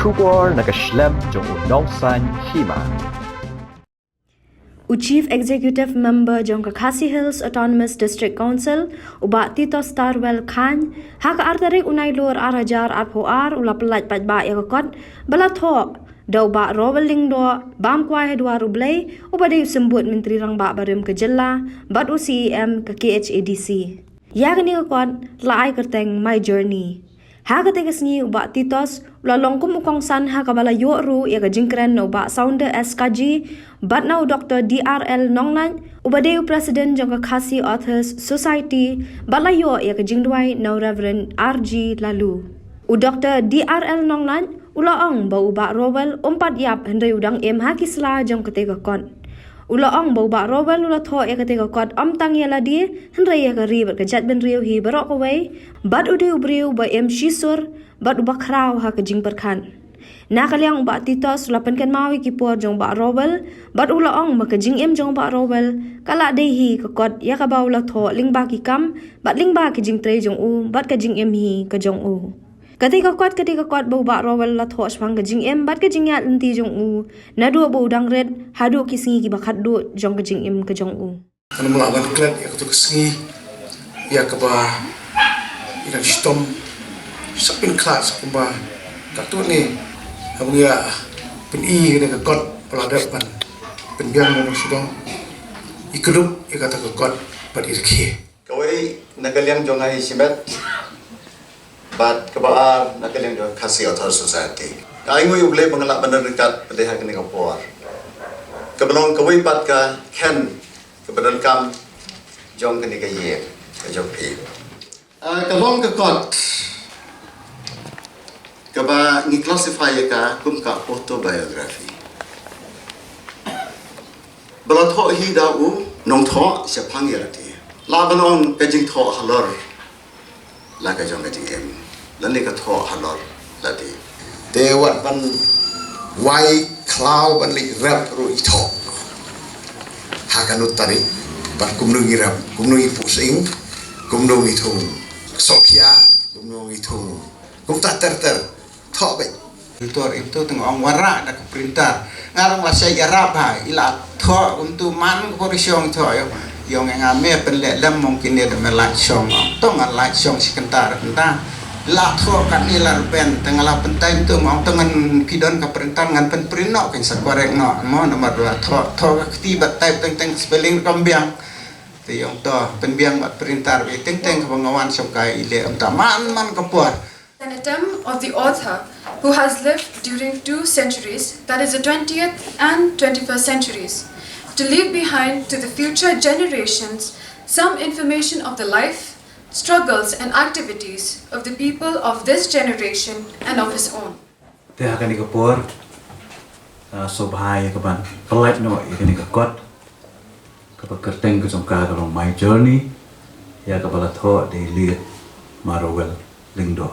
Shubor nakaslem jong unongsan hima. Chief Executive Member jong Khasi Hills Autonomous District Council uba Tito Starwell Khan haka artarik unai lor arajar arpoar ula pelat patba ya kot balatho dau ba roweling do bam kwai dua rublei uba de sembut menteri rang ba barim ke jella bat UCEM ke KHADC ya gani kot lai kerteng my journey Haga tegas ni uba titos ula longkum ukong san haga bala yoru ya jingkren uba sounder SKG bat now Dr. DRL Nongnan uba deu President jong Khasi Authors Society bala yo ya jingdwai now Reverend RG Lalu. U Dr. DRL Nongnan ula ong ba uba rowel umpat yap hendai udang hakisla jong ketega kon. Ula ong bau ba rowel ula tho ya ketega kot tang ya ladi hendrai ya ri berkejat ben riu hi berok away bat ude ubriu ba shisur bat uba kraw ha kejing perkan na kaliang ba titos ula penkan mawi kipor jong ba rowel bat ula ong ba kejing jong ba rowel kala dei hi ke kot ya ka ba ula tho ling ba ki kam bat ling ba kejing tre jong u bat kejing hi ke jong u Ketika kuat bau bak rawal la thos pang kejing bat kejing ya lenti jong u nadu bau dang red hadu kisingi ki bakat du jong kejing ke jong u Kana melawan klan ya ketu kesingi ya ke ba ila stom sapin kelas ke ba katu ni abu ya pen i ne ke kot peladapan pen biang ne sudong ikrup ya kata ke kot bat irki kawai nagaliang jongai simet But kebaar nak kalian do Khasi Authors Society. Ai ngui uble bangalak bandar dekat pedeh kini kapor. Kebelang kawai pat ka ken kebedan kam jong kini ka ye ka jong pi. Kalong ke kot kaba ni classify ka kum ka autobiography. Balat ho hi da u nong tho se phang ya ti. La banong ka jing tho halor la ka jong ka jing Lani ka tho halor lati. Dewat ban wai klau ban lik rap ru i tho. Hakanut tari ban kumnu i rap, kumnu i pusing, kumnu i thung. Sokya, kumnu i thung. Kum ta ter tho be. Itu tengok orang warak dak perintah. Ngarang bahasa Arab ha ila tho untuk man korisiong tho yo. Yang ngame penlek lem mungkin dia melak song. Tong alak song sekentar entah. La tho kan ilar ben tengala pentai tu mau tengan kidon ka perintah ngan pen perinok kan sakorek no mo nomor 2 tho kti bat type teng spelling kombiang ti yong to penbiang bat perintah be teng ka pengawan sokai ile am taman man kapur An attempt of the author who has lived during 2 centuries, that is the 20th and 21st centuries, to leave behind to the future generations some information of the life struggles and activities of the people of this generation and of his own. Te akan ikapor sobhai kapan pelat no ikan ikakot kapan kerteng ke songka kalong my journey ya kapala tho de liat marowel lingdo